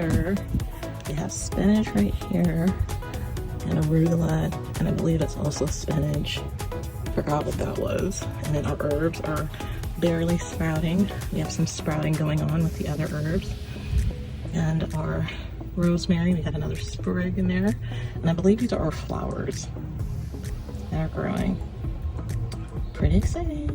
here. We have spinach right here and arugula, and I believe it's also spinach. Forgot what that was. And then our herbs are barely sprouting. We have some sprouting going on with the other herbs. And our rosemary, we got another sprig in there. And I believe these are our flowers that are growing. Pretty exciting.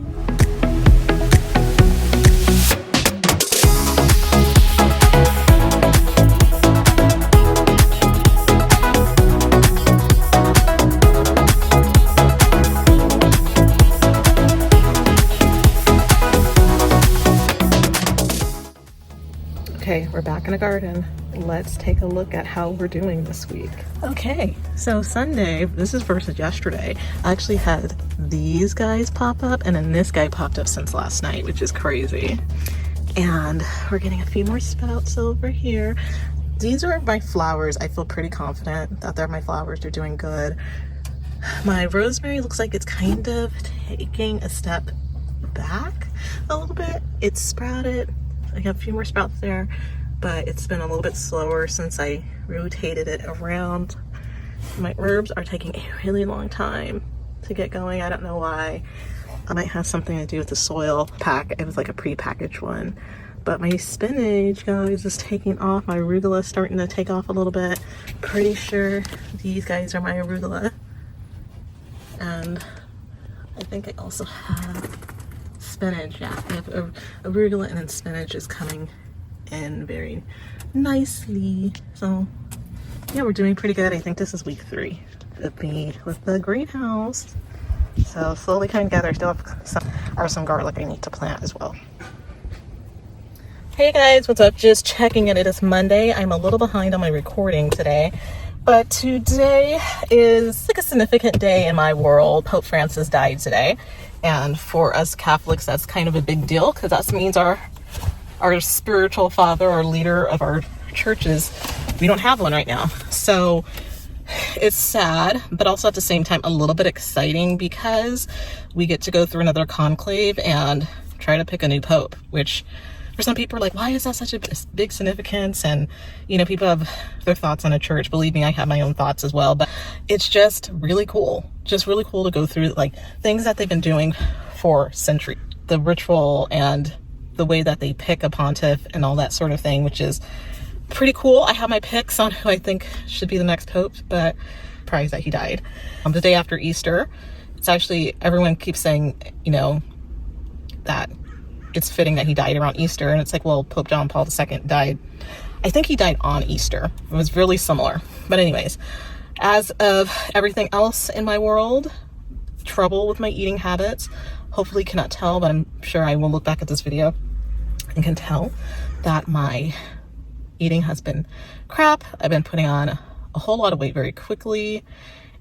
Okay, we're back in the garden. Let's take a look at how we're doing this week. Okay, so Sunday, this is versus yesterday, I actually had these guys pop up, and then this guy popped up since last night, which is crazy. And we're getting a few more sprouts over here. These are my flowers. I feel pretty confident that they're my flowers. They're doing good. My rosemary looks like it's kind of taking a step back a little bit. It's sprouted. I have a few more sprouts there, but it's been a little bit slower since I rotated it around. My herbs are taking a really long time to get going. I don't know why. It might have something to do with the soil pack. It was like a pre-packaged one. But my spinach, guys, is taking off. My arugula is starting to take off a little bit. Pretty sure these guys are my arugula. And I think I also have spinach. Yeah, I have arugula, and then spinach is coming in very nicely. So yeah, we're doing pretty good. I think this is week 3 of me with the greenhouse. So slowly coming together. I still have some garlic I need to plant as well. Hey guys, what's up? Just checking in. It is Monday. I'm a little behind on my recording today, but today is like a significant day in my world. Pope Francis died today. And for us Catholics, that's kind of a big deal, because that means our spiritual father, our leader of our churches, we don't have one right now. So it's sad, but also at the same time a little bit exciting, because we get to go through another conclave and try to pick a new pope, which for some people are like, why is that such a big significance? And you know, people have their thoughts on a church. Believe me, I have my own thoughts as well, but it's just really cool to go through like things that they've been doing for centuries, the ritual and the way that they pick a pontiff and all that sort of thing, which is pretty cool. I have my picks on who I think should be the next pope, but surprised that he died the day after Easter. It's actually, everyone keeps saying, you know, that it's fitting that he died around Easter, and it's like, well, Pope John Paul II died, I think he died on Easter. It was really similar. But anyways, as of everything else in my world, trouble with my eating habits. Hopefully you cannot tell, but I'm sure I will look back at this video and can tell that my eating has been crap. I've been putting on a whole lot of weight very quickly,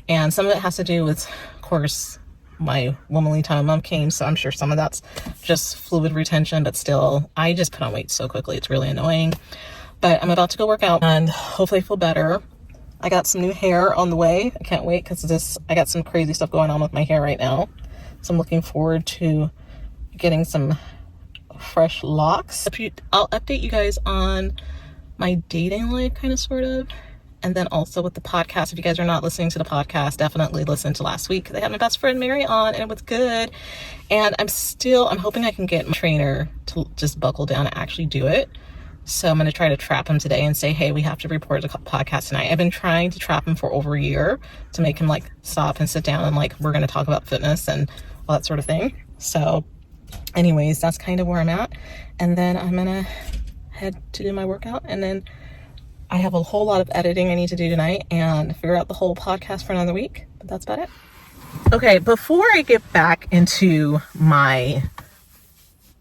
and some of it has to do with, of course, my womanly time mom came, so I'm sure some of that's just fluid retention, but still, I just put on weight so quickly. It's really annoying. But I'm about to go work out and hopefully I feel better. I got some new hair on the way. I can't wait, because I got some crazy stuff going on with my hair right now. So I'm looking forward to getting some fresh locks. I'll update you guys on my dating life, kind of, sort of. And then also with the podcast, if you guys are not listening to the podcast, definitely listen to last week. They had my best friend Mary on, and it was good. And I'm hoping I can get my trainer to just buckle down and actually do it. So I'm going to try to trap him today and say, hey, we have to record the podcast tonight. I've been trying to trap him for over a year to make him like stop and sit down and like, we're going to talk about fitness and all that sort of thing. So anyways, that's kind of where I'm at. And then I'm going to head to do my workout, and then I have a whole lot of editing I need to do tonight and figure out the whole podcast for another week, but that's about it. Okay, before I get back into my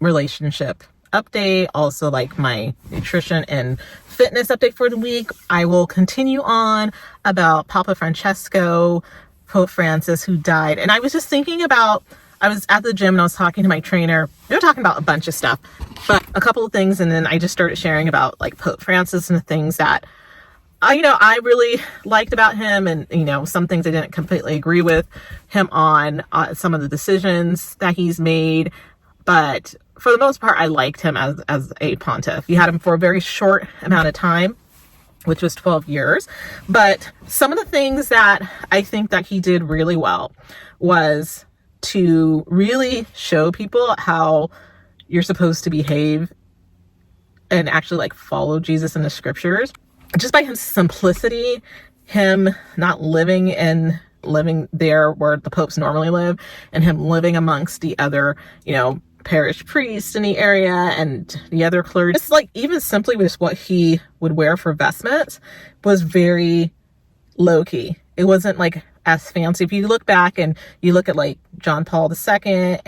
relationship update, also like my nutrition and fitness update for the week, I will continue on about Papa Francesco, Pope Francis, who died. And I was just thinking about, I was at the gym and I was talking to my trainer. We were talking about a bunch of stuff, but a couple of things. And then I just started sharing about like Pope Francis and the things that I really liked about him, and, some things I didn't completely agree with him on, some of the decisions that he's made. But for the most part, I liked him as a pontiff. You had him for a very short amount of time, which was 12 years. But some of the things that I think that he did really well was to really show people how you're supposed to behave and actually like follow Jesus in the scriptures, just by his simplicity, him not living there where the popes normally live, and him living amongst the other, parish priests in the area and the other clergy. It's like even simply with what he would wear for vestments was very low key. It wasn't like as fancy. If you look back and you look at like John Paul II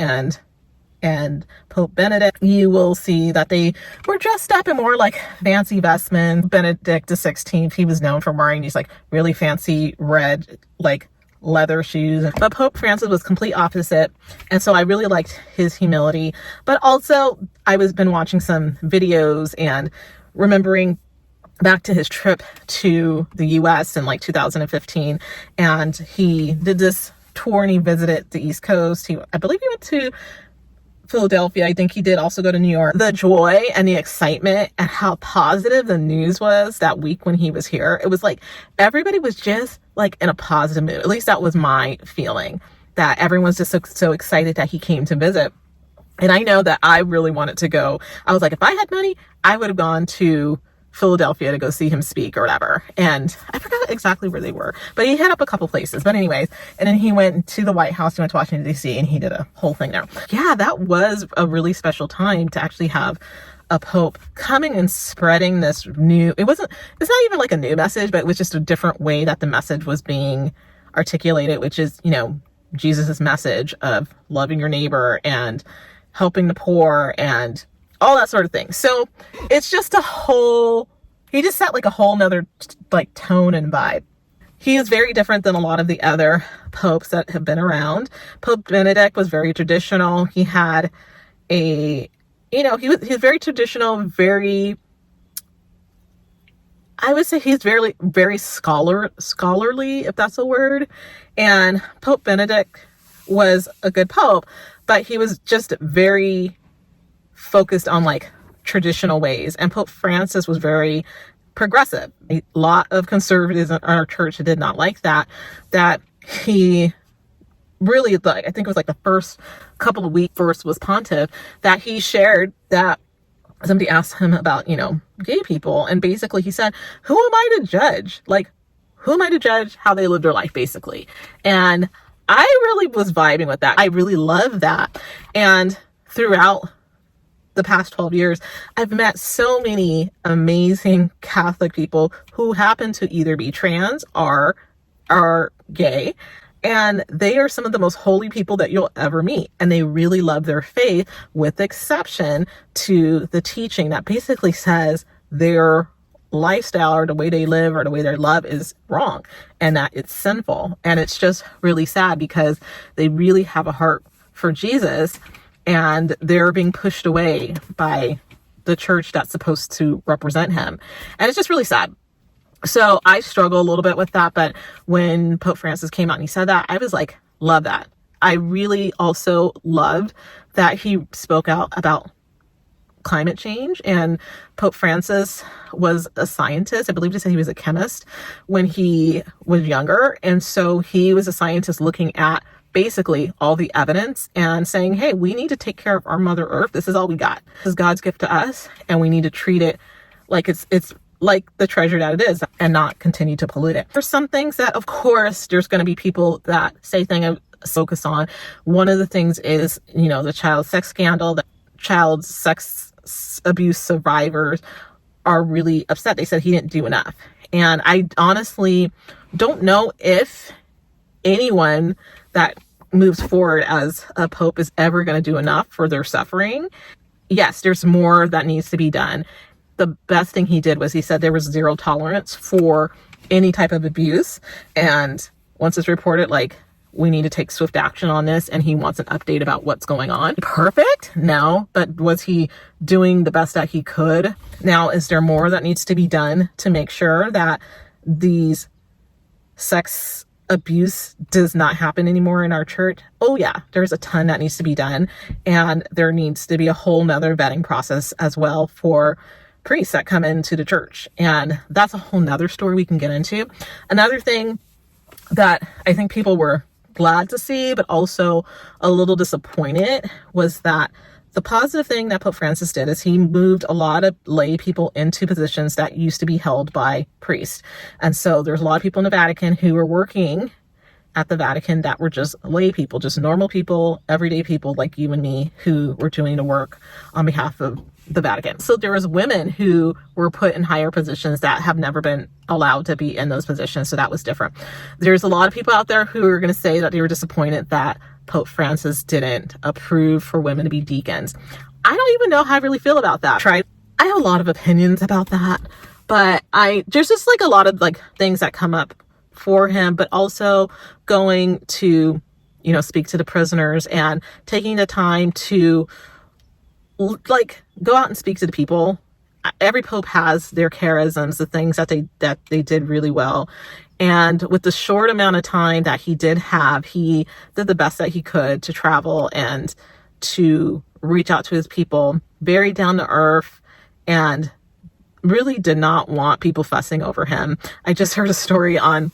and Pope Benedict, you will see that they were dressed up in more like fancy vestments. Benedict XVI, he was known for wearing these like really fancy red like leather shoes, but Pope Francis was complete opposite. And so I really liked his humility. But also I was been watching some videos and remembering back to his trip to the US in like 2015, and he did this tour and he visited the East Coast. I believe he went to Philadelphia. I think he did also go to New York. The joy and the excitement and how positive the news was that week when he was here. It was like everybody was just like in a positive mood. At least that was my feeling, that everyone's just so excited that he came to visit. And I know that I really wanted to go. I was like, if I had money, I would have gone to Philadelphia to go see him speak or whatever. And I forgot exactly where they were, but he hit up a couple places. But anyways, and then he went to the White House, he went to Washington, D.C., and he did a whole thing there. Yeah, that was a really special time to actually have a pope coming and spreading this new, it's not even like a new message, but it was just a different way that the message was being articulated, which is, Jesus's message of loving your neighbor and helping the poor and all that sort of thing. So it's just he just set like a whole nother like tone and vibe. He is very different than a lot of the other popes that have been around. Pope Benedict was very traditional. He had he was very traditional, I would say he's very, very scholarly, if that's a word. And Pope Benedict was a good pope, but he was just very focused on like traditional ways. And Pope Francis was very progressive. A lot of conservatives in our church did not like that he really, like, I think it was like the first couple of weeks first was pontiff, that he shared that somebody asked him about, gay people. And basically he said, who am I to judge? Like, who am I to judge how they live their life, basically? And I really was vibing with that. I really love that. And throughout the past 12 years, I've met so many amazing Catholic people who happen to either be trans or are gay. And they are some of the most holy people that you'll ever meet. And they really love their faith, with exception to the teaching that basically says their lifestyle or the way they live or the way they love is wrong and that it's sinful. And it's just really sad because they really have a heart for Jesus, and they're being pushed away by the church that's supposed to represent him. And it's just really sad. So I struggle a little bit with that. But when Pope Francis came out and he said that, I was like, love that. I really also loved that he spoke out about climate change. And Pope Francis was a scientist. I believe he said he was a chemist when he was younger. And so he was a scientist looking at basically all the evidence and saying, hey, we need to take care of our Mother Earth. This is all we got. This is God's gift to us, and we need to treat it like it's like the treasure that it is and not continue to pollute it. There's some things that, of course, there's going to be people that say things I focus on. One of the things is, the child sex scandal. The child sex abuse survivors are really upset. They said he didn't do enough. And I honestly don't know if anyone that moves forward as a pope is ever going to do enough for their suffering. Yes, there's more that needs to be done. The best thing he did was he said there was zero tolerance for any type of abuse. And once it's reported, like, we need to take swift action on this, and he wants an update about what's going on. Perfect? No. But was he doing the best that he could? Now, is there more that needs to be done to make sure that these sex abuse does not happen anymore in our church? Oh yeah, there's a ton that needs to be done. And there needs to be a whole nother vetting process as well for priests that come into the church. And that's a whole nother story we can get into. Another thing that I think people were glad to see, but also a little disappointed, was that the positive thing that Pope Francis did is he moved a lot of lay people into positions that used to be held by priests. And so there's a lot of people in the Vatican who were working at the Vatican that were just lay people, just normal people, everyday people like you and me, who were doing the work on behalf of the Vatican. So there was women who were put in higher positions that have never been allowed to be in those positions. So that was different. There's a lot of people out there who are going to say that they were disappointed that Pope Francis didn't approve for women to be deacons. I don't even know how I really feel about that. I have a lot of opinions about that, but there's just like a lot of like things that come up for him, but also going to, speak to the prisoners and taking the time to like go out and speak to the people. Every pope has their charisms, the things that they did really well. And with the short amount of time that he did have, he did the best that he could to travel and to reach out to his people, very down to earth, and really did not want people fussing over him. I just heard a story on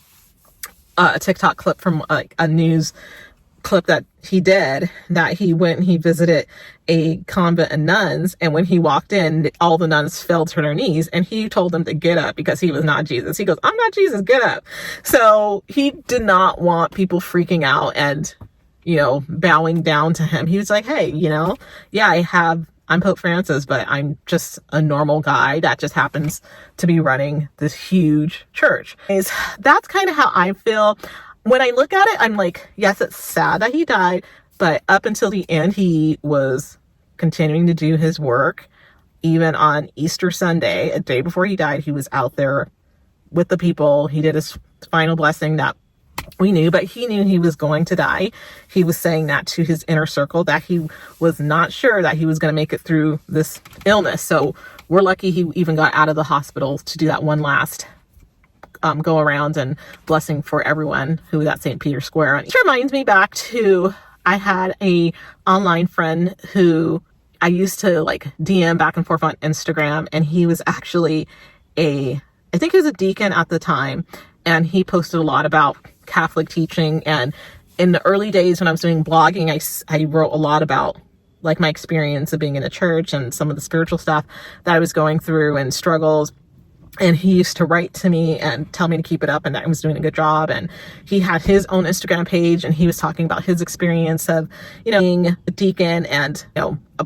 a TikTok clip from like a news clip that he did, that he went and he visited a convent of nuns, and when he walked in, all the nuns fell to their knees, and he told them to get up because he was not Jesus. He goes, "I'm not Jesus, get up." So he did not want people freaking out and bowing down to him. He was like, hey, I'm Pope Francis, but I'm just a normal guy that just happens to be running this huge church. That's kind of how I feel. When I look at it, I'm like, yes, it's sad that he died, but up until the end, he was continuing to do his work. Even on Easter Sunday, a day before he died, he was out there with the people. He did his final blessing that we knew, but he knew he was going to die. He was saying that to his inner circle, that he was not sure that he was going to make it through this illness. So we're lucky he even got out of the hospital to do that one last go around and blessing for everyone who was at St. Peter's Square. It reminds me back to, I had a online friend who I used to like DM back and forth on Instagram, and he was actually I think he was a deacon at the time, and he posted a lot about Catholic teaching. And in the early days when I was doing blogging, I wrote a lot about like my experience of being in a church and some of the spiritual stuff that I was going through and struggles. And he used to write to me and tell me to keep it up and that I was doing a good job. And he had his own Instagram page, and he was talking about his experience of, being a deacon and,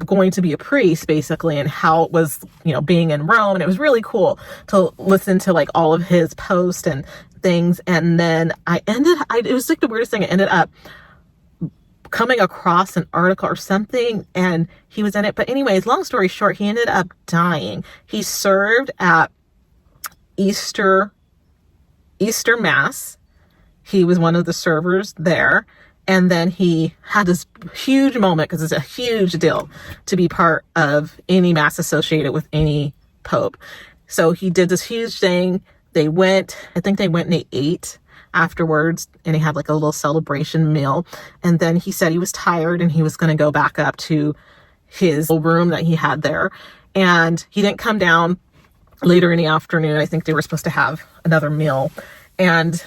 going to be a priest basically, and how it was, being in Rome. And it was really cool to listen to like all of his posts and things. And then it was like the weirdest thing. I ended up coming across an article or something, and he was in it. But anyways, long story short, he ended up dying. He served at Easter Mass. He was one of the servers there. And then he had this huge moment, because it's a huge deal to be part of any mass associated with any pope. So he did this huge thing. I think they went and they ate afterwards, and he had like a little celebration meal. And then he said he was tired and he was going to go back up to his room that he had there. And he didn't come down later in the afternoon. I think they were supposed to have another meal. And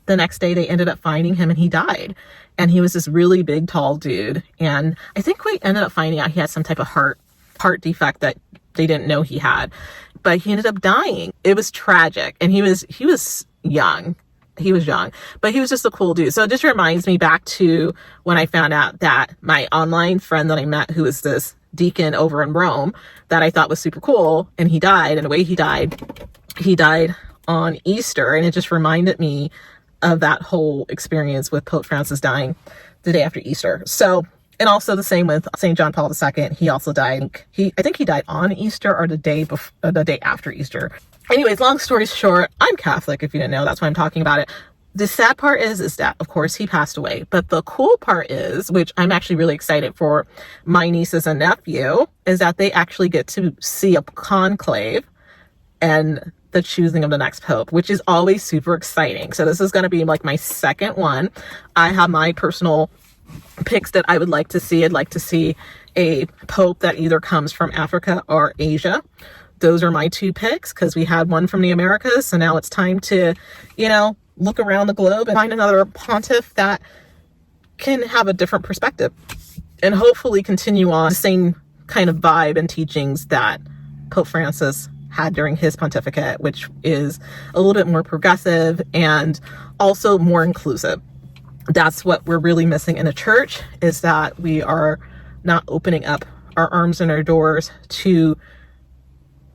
the next day they ended up finding him, and he died. And he was this really big, tall dude. And I think we ended up finding out he had some type of heart defect that they didn't know he had. But he ended up dying. It was tragic. And he was young. He was young, but he was just a cool dude. So it just reminds me back to when I found out that my online friend that I met, who was this deacon over in Rome, that I thought was super cool, and he died. And the way he died on Easter. And it just reminded me of that whole experience with Pope Francis dying the day after Easter. So, and also the same with St. John Paul II. He also died. I think he died on Easter or the day after Easter. Anyways, long story short, I'm Catholic, if you didn't know. That's why I'm talking about it. The sad part is that, of course, he passed away. But the cool part is, which I'm actually really excited for my nieces and nephew, is that they actually get to see a conclave and the choosing of the next pope, which is always super exciting. So this is going to be like my second one. I have my personal picks that I would like to see. I'd like to see a pope that either comes from Africa or Asia. those are my two picks, because we had one from the Americas. So now it's time to, look around the globe and find another pontiff that can have a different perspective and hopefully continue on the same kind of vibe and teachings that Pope Francis had during his pontificate, which is a little bit more progressive and also more inclusive. That's what we're really missing in the church, is that we are not opening up our arms and our doors to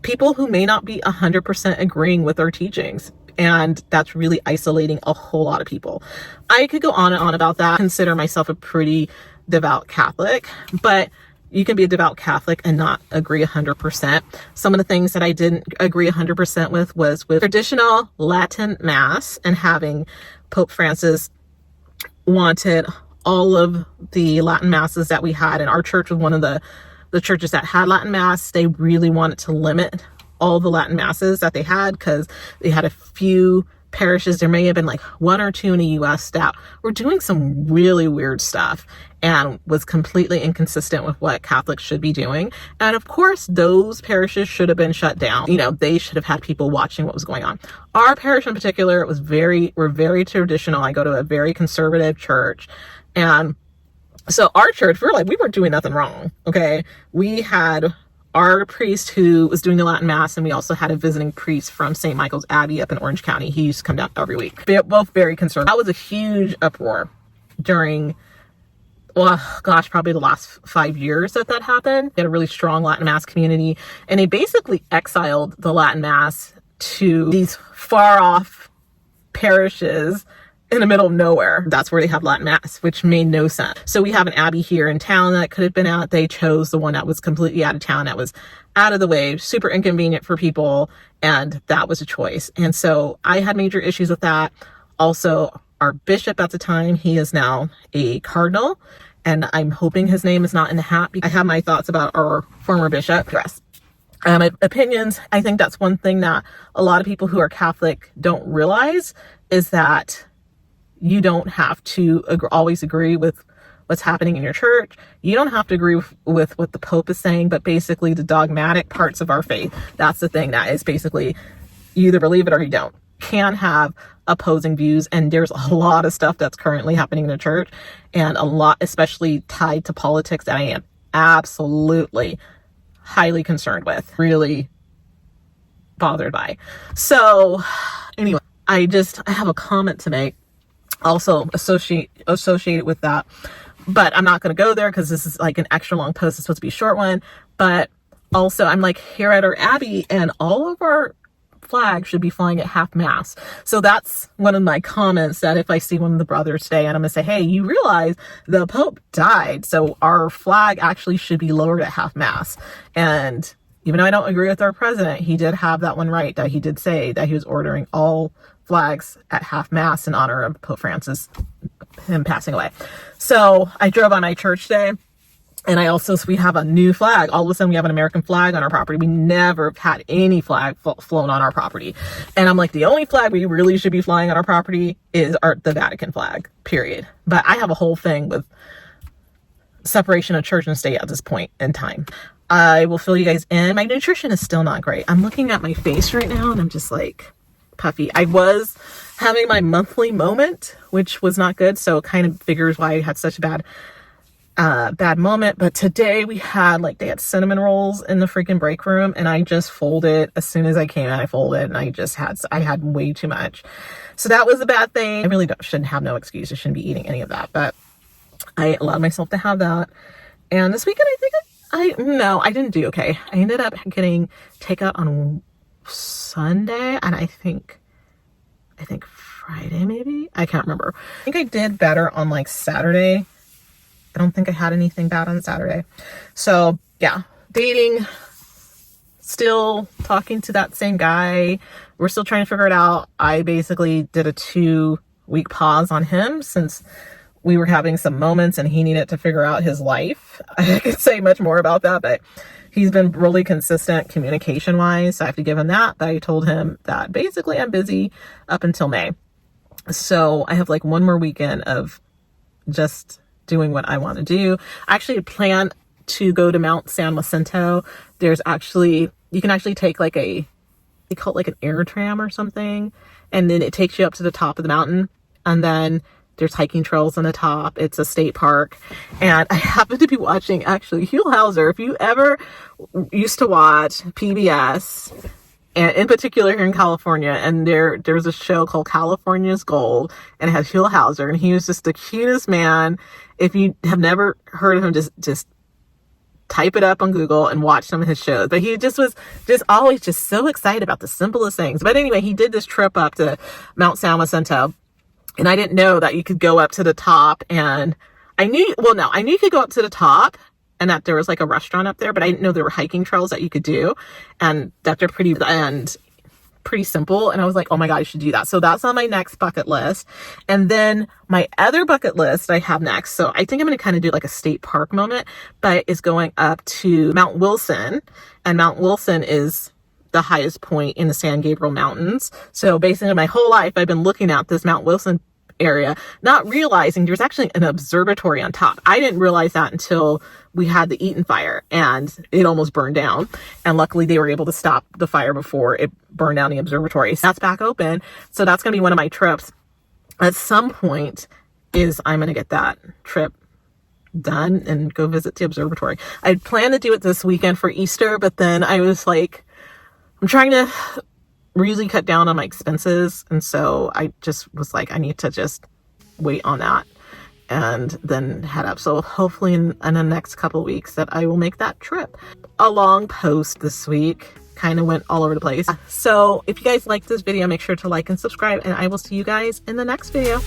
people who may not be 100% agreeing with our teachings. And that's really isolating a whole lot of people. I could go on and on about that. I consider myself a pretty devout Catholic, but you can be a devout Catholic and not agree 100%. Some of the things that I didn't agree 100% with was with traditional Latin Mass, and having Pope Francis wanted all of the Latin Masses that we had, and our church was one of the churches that had Latin Mass. They really wanted to limit all the Latin Masses that they had, because they had a few parishes. There may have been like one or two in the US that were doing some really weird stuff and was completely inconsistent with what Catholics should be doing. And of course, those parishes should have been shut down. They should have had people watching what was going on. Our parish in particular we're very traditional. I go to a very conservative church. And so our church, we weren't doing nothing wrong. Okay. We had our priest who was doing the Latin Mass, and we also had a visiting priest from St. Michael's Abbey up in Orange County. He used to come down every week. They're both very conservative. That was a huge uproar during, probably the last 5 years that happened. They had a really strong Latin Mass community, and they basically exiled the Latin Mass to these far off parishes in the middle of nowhere. That's where they have Latin Mass, which made no sense. So we have an abbey here in town that could have been out. They chose the one that was completely out of town, that was out of the way, super inconvenient for people, and that was a choice. And so I had major issues with that. Also, our bishop at the time, he is now a cardinal, and I'm hoping his name is not in the hat. I have my thoughts about our former bishop. My opinions, I think that's one thing that a lot of people who are Catholic don't realize, is that you don't have to always agree with what's happening in your church. You don't have to agree with what the Pope is saying, but basically the dogmatic parts of our faith, that's the thing that is basically, you either believe it or you don't. Can have opposing views, and there's a lot of stuff that's currently happening in the church, and a lot, especially tied to politics, that I am absolutely highly concerned with, really bothered by. So anyway, I have a comment to make, also associated with that, but I'm not going to go there because this is like an extra long post. It's supposed to be a short one. But also, I'm like here at our abbey, and all of our flags should be flying at half mast. So that's one of my comments, that if I see one of the brothers today, and I'm gonna say, hey, you realize the Pope died, so our flag actually should be lowered at half mast. And even though I don't agree with our president, he did have that one right, that he did say that he was ordering all flags at half mast in honor of Pope Francis, him passing away. So I drove on my church day, and we have a new flag. All of a sudden we have an American flag on our property. We never had any flag flown on our property. And I'm like, the only flag we really should be flying on our property is the Vatican flag, period. But I have a whole thing with separation of church and state at this point in time. I will fill you guys in. My nutrition is still not great. I'm looking at my face right now, and I'm just like puffy. I was having my monthly moment, which was not good. So it kind of figures why I had such a bad moment. But today they had cinnamon rolls in the freaking break room, and I just folded as soon as I came out. I folded, and I had way too much. So that was a bad thing. I really shouldn't have no excuse. I shouldn't be eating any of that, but I allowed myself to have that. And this weekend, I didn't do okay. I ended up getting takeout on Sunday, and I think Friday, maybe, I can't remember. I think I did better on Saturday. I don't think I had anything bad on Saturday. So yeah, dating, still talking to that same guy. We're still trying to figure it out. I basically did a 2-week pause on him since we were having some moments and he needed to figure out his life. I could say much more about that, but he's been really consistent communication wise. So I have to give him that. But I told him that basically I'm busy up until May. So I have one more weekend of just doing what I want to do. I actually plan to go to Mount San Jacinto. There's actually you can actually take like they call it like an air tram or something, and then it takes you up to the top of the mountain, and then there's hiking trails on the top. It's a state park. And I happen to be watching actually Hugh Hauser. If you ever used to watch PBS, and in particular here in California, and there's a show called California's Gold, and it has Hugh Hauser, and he was just the cutest man. If you have never heard of him, just type it up on Google and watch some of his shows. But he just was just always just so excited about the simplest things. But anyway, he did this trip up to Mount San Jacinto, and I didn't know that you could go up to the top. And I knew you could go up to the top and that there was like a restaurant up there, but I didn't know there were hiking trails that you could do, and that they're pretty simple. And I was like, oh my God, I should do that. So that's on my next bucket list. And then my other bucket list I have next, so I think I'm going to kind of do like a state park moment, but is going up to Mount Wilson. And Mount Wilson is the highest point in the San Gabriel Mountains. So basically my whole life I've been looking at this Mount Wilson area, not realizing there's actually an observatory on top. I didn't realize that until we had the Eaton fire and it almost burned down. And luckily they were able to stop the fire before it burned down the observatory. So that's back open. So that's going to be one of my trips at some point, is I'm going to get that trip done and go visit the observatory. I planned to do it this weekend for Easter, but then I was like, I'm trying to really cut down on my expenses, and so I just was like, I need to just wait on that and then head up. So hopefully in the next couple of weeks that I will make that trip. A long post this week, kind of went all over the place. So if you guys like this video, make sure to like and subscribe, and I will see you guys in the next video.